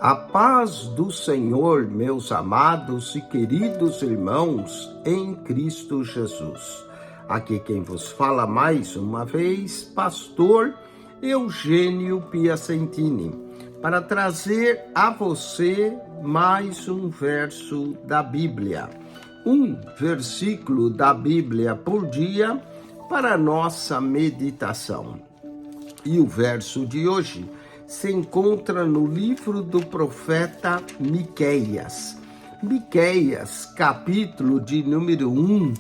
A paz do Senhor, meus amados e queridos irmãos, em Cristo Jesus. Aqui quem vos fala mais uma vez, pastor Eugênio Piacentini, para trazer a você mais um verso da Bíblia. Um versículo da Bíblia por dia para nossa meditação. E o verso de hoje se encontra no livro do profeta Miqueias. Miqueias, capítulo de número 1,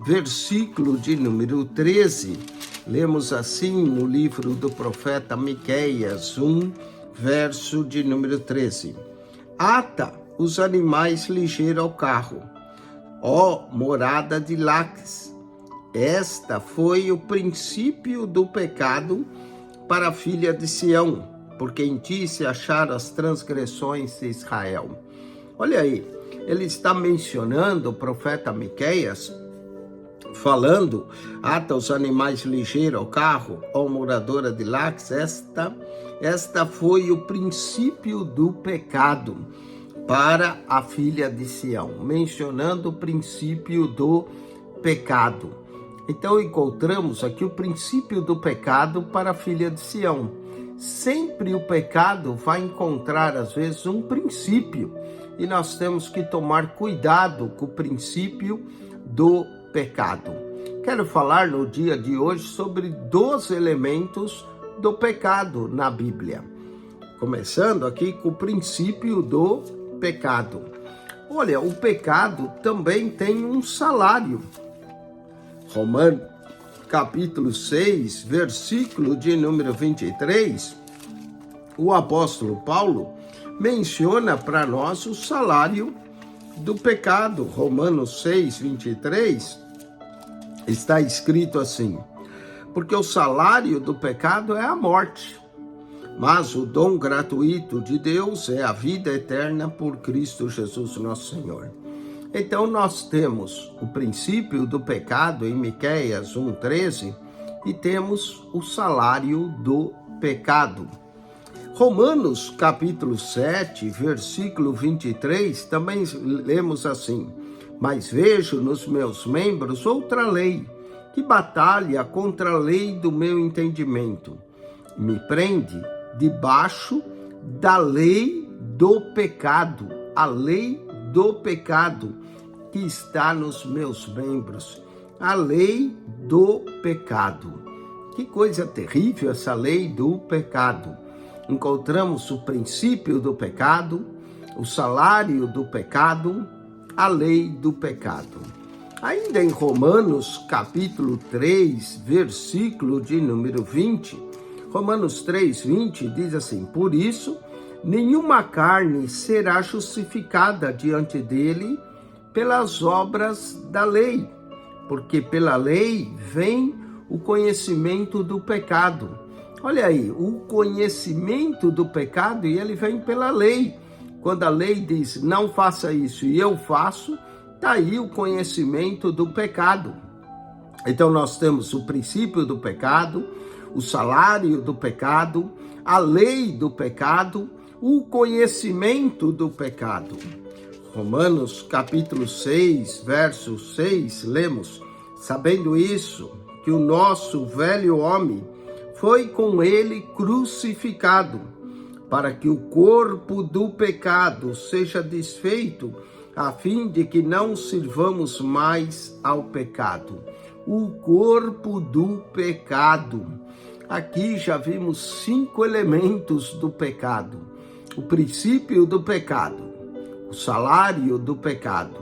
versículo de número 13. Lemos assim no livro do profeta Miqueias 1, verso de número 13. Ata os animais ligeiros ao carro, ó morada de Laques. Esta foi o princípio do pecado para a filha de Sião, porque em ti se acharam as transgressões de Israel. Olha aí, ele está mencionando o profeta Miqueias, falando, ata os animais ligeiros ao carro, ó moradora de Laques, esta foi o princípio do pecado para a filha de Sião, mencionando o princípio do pecado. Então encontramos aqui o princípio do pecado para a filha de Sião. Sempre o pecado vai encontrar, às vezes, um princípio. E nós temos que tomar cuidado com o princípio do pecado. Quero falar no dia de hoje sobre 12 elementos do pecado na Bíblia. Começando aqui com o princípio do pecado. Olha, o pecado também tem um salário. Romanos, capítulo 6, versículo de número 23, o apóstolo Paulo menciona para nós o salário do pecado. Romanos 6, 23, está escrito assim: porque o salário do pecado é a morte, mas o dom gratuito de Deus é a vida eterna por Cristo Jesus nosso Senhor. Então nós temos o princípio do pecado em Miqueias 1,13 e temos o salário do pecado. Romanos capítulo 7, versículo 23, também lemos assim: mas vejo nos meus membros outra lei, que batalha contra a lei do meu entendimento. Me prende debaixo da lei do pecado, a lei do pecado que está nos meus membros, a lei do pecado. Que coisa terrível essa lei do pecado. Encontramos o princípio do pecado, o salário do pecado, a lei do pecado. Ainda em Romanos capítulo 3, versículo de número 20, Romanos 3, 20 diz assim: por isso, nenhuma carne será justificada diante dele pelas obras da lei, porque pela lei vem o conhecimento do pecado. Olha aí, o conhecimento do pecado, e ele vem pela lei. Quando a lei diz, não faça isso, e eu faço, está aí o conhecimento do pecado. Então nós temos o princípio do pecado, o salário do pecado, a lei do pecado, o conhecimento do pecado. Romanos capítulo 6, verso 6, lemos: sabendo isso, que o nosso velho homem foi com ele crucificado, para que o corpo do pecado seja desfeito, a fim de que não sirvamos mais ao pecado. O corpo do pecado. Aqui já vimos 5 elementos do pecado. O princípio do pecado, o salário do pecado,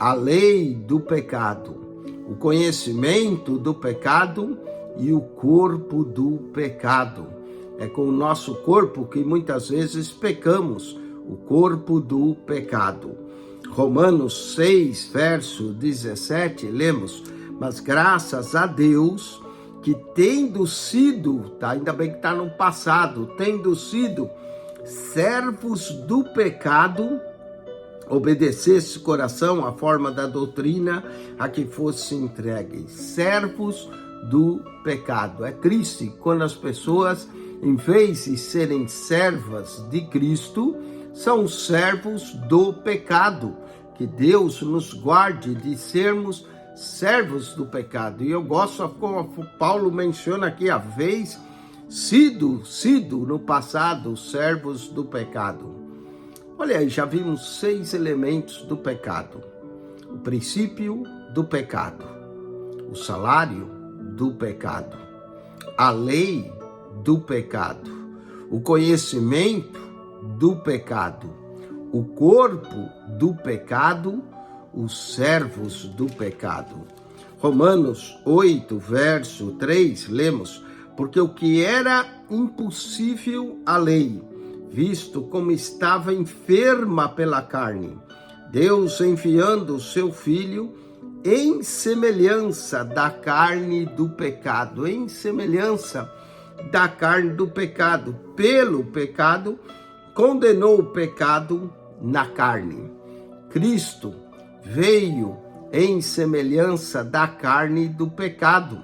a lei do pecado, o conhecimento do pecado e o corpo do pecado. É com o nosso corpo que muitas vezes pecamos, o corpo do pecado. Romanos 6, verso 17, lemos: mas graças a Deus que tendo sido, ainda bem que está no passado, tendo sido servos do pecado, obedecesse o coração à forma da doutrina a que fosse entregue. Servos do pecado. É triste quando as pessoas em vez de serem servas de Cristo, são servos do pecado. Que Deus nos guarde de sermos servos do pecado. E eu gosto como Paulo menciona aqui, a vez sido no passado servos do pecado. Olha aí, já vimos 6 elementos do pecado. O princípio do pecado, o salário do pecado, a lei do pecado, o conhecimento do pecado, o corpo do pecado, os servos do pecado. Romanos 8, verso 3, lemos: porque o que era impossível à lei, visto como estava enferma pela carne, Deus enviando o seu Filho em semelhança da carne do pecado, em semelhança da carne do pecado, pelo pecado, condenou o pecado na carne. Cristo veio em semelhança da carne do pecado.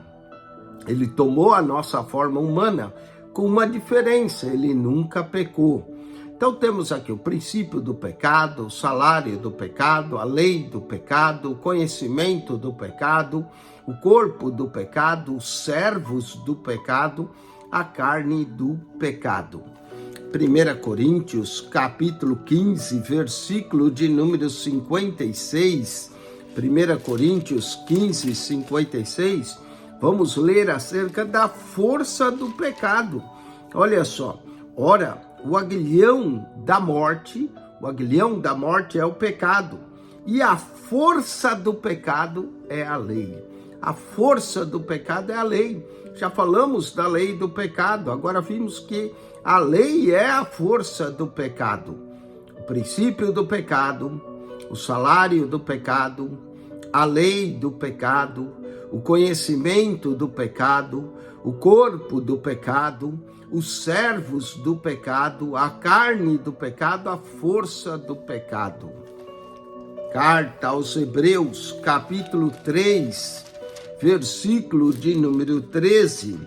Ele tomou a nossa forma humana, com uma diferença: ele nunca pecou. Então temos aqui o princípio do pecado, o salário do pecado, a lei do pecado, o conhecimento do pecado, o corpo do pecado, os servos do pecado, a carne do pecado. 1 Coríntios, capítulo 15, versículo de número 56. 1 Coríntios 15, 56. Vamos ler acerca da força do pecado. Olha só. Ora, o aguilhão da morte é o pecado. E a força do pecado é a lei. A força do pecado é a lei. Já falamos da lei do pecado. Agora vimos que a lei é a força do pecado. O princípio do pecado, o salário do pecado, a lei do pecado, o conhecimento do pecado, o corpo do pecado, os servos do pecado, a carne do pecado, a força do pecado. Carta aos Hebreus, capítulo 3, versículo de número 13.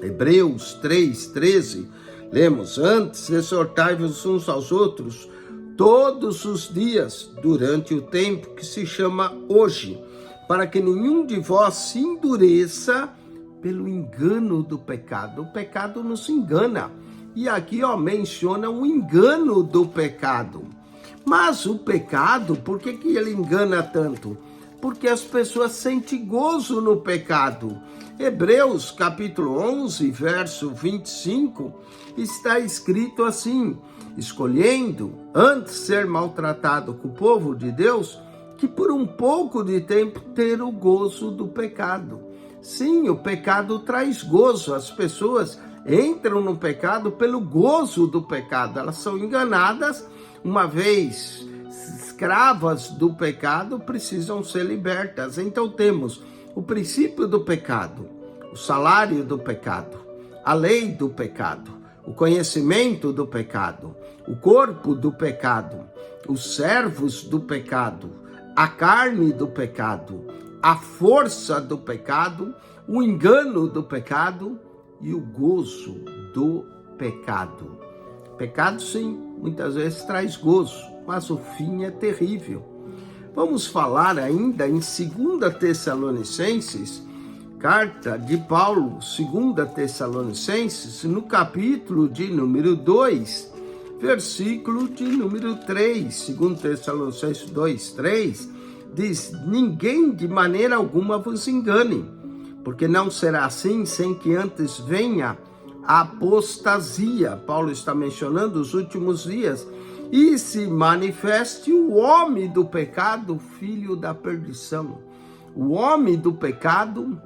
Hebreus 3, 13. Lemos: antes exortai-vos uns aos outros todos os dias, durante o tempo que se chama hoje, para que nenhum de vós se endureça pelo engano do pecado. O pecado nos engana. E aqui, menciona o engano do pecado. Mas o pecado, por que ele engana tanto? Porque as pessoas sentem gozo no pecado. Hebreus, capítulo 11, verso 25, está escrito assim: escolhendo antes ser maltratado com o povo de Deus, que por um pouco de tempo ter o gozo do pecado. Sim, o pecado traz gozo. As pessoas entram no pecado pelo gozo do pecado. Elas são enganadas, uma vez escravas do pecado, precisam ser libertas. Então temos o princípio do pecado, o salário do pecado, a lei do pecado, o conhecimento do pecado, o corpo do pecado, os servos do pecado, a carne do pecado, a força do pecado, o engano do pecado e o gozo do pecado. Pecado, sim, muitas vezes traz gozo, mas o fim é terrível. Vamos falar ainda em 2 Tessalonicenses, carta de Paulo, 2 Tessalonicenses, no capítulo de número 2, versículo de número 3. 2 Tessalonicenses 2, 3, diz: ninguém de maneira alguma vos engane, porque não será assim sem que antes venha a apostasia. Paulo está mencionando os últimos dias. E se manifeste o homem do pecado, filho da perdição. O homem do pecado,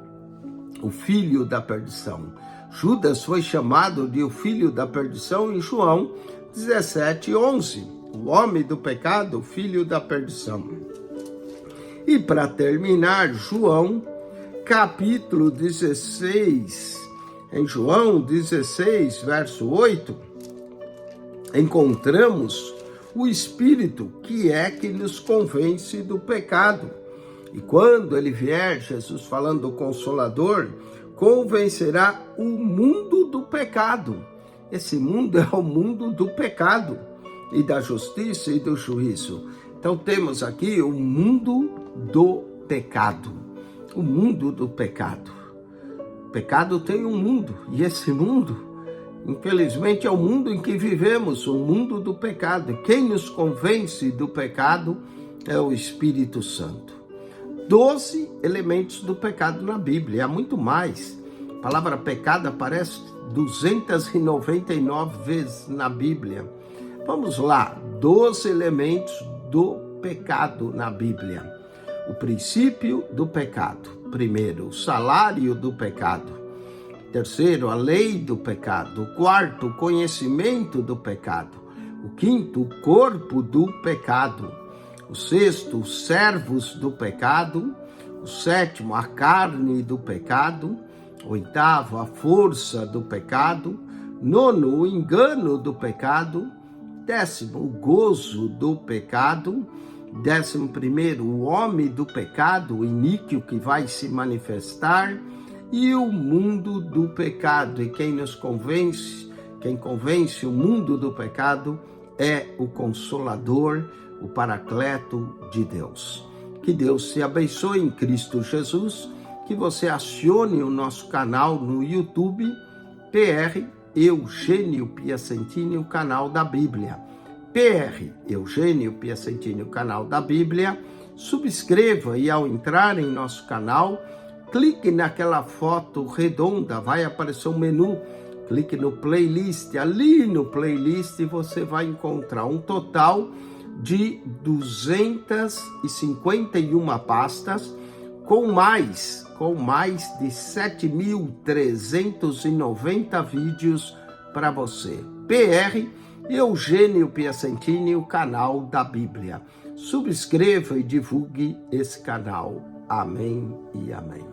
o filho da perdição. Judas foi chamado de o filho da perdição em João 17, 11. O homem do pecado, o filho da perdição. E para terminar, João, capítulo 16, em João 16, verso 8, encontramos o Espírito que nos convence do pecado. E quando ele vier, Jesus falando do Consolador, convencerá o mundo do pecado. Esse mundo é o mundo do pecado e da justiça e do juízo. Então temos aqui o mundo do pecado. O mundo do pecado. O pecado tem um mundo, e esse mundo, infelizmente, é o mundo em que vivemos, o mundo do pecado. Quem nos convence do pecado é o Espírito Santo. 12 elementos do pecado na Bíblia, há muito mais. A palavra pecado aparece 299 vezes na Bíblia. Vamos lá, 12 elementos do pecado na Bíblia. O princípio do pecado. Primeiro, o salário do pecado. Terceiro, a lei do pecado. O quarto, o conhecimento do pecado. O quinto, o corpo do pecado. O sexto, os servos do pecado. O sétimo, a carne do pecado. O oitavo, a força do pecado. Nono, o engano do pecado. Décimo, o gozo do pecado. 11º, o homem do pecado, o iníquo que vai se manifestar, e o mundo do pecado. E quem nos convence, quem convence o mundo do pecado é o Consolador, o Paracleto de Deus. Que Deus te abençoe em Cristo Jesus, que você acione o nosso canal no YouTube, PR Eugênio Piacentini, o canal da Bíblia. PR Eugênio Piacentini, o canal da Bíblia. Subscreva e ao entrar em nosso canal, clique naquela foto redonda, vai aparecer um menu, clique no playlist, ali no playlist você vai encontrar um total de 251 pastas, com mais de 7.390 vídeos para você. PR Eugênio Piacentini, o canal da Bíblia. Subscreva e divulgue esse canal. Amém e amém.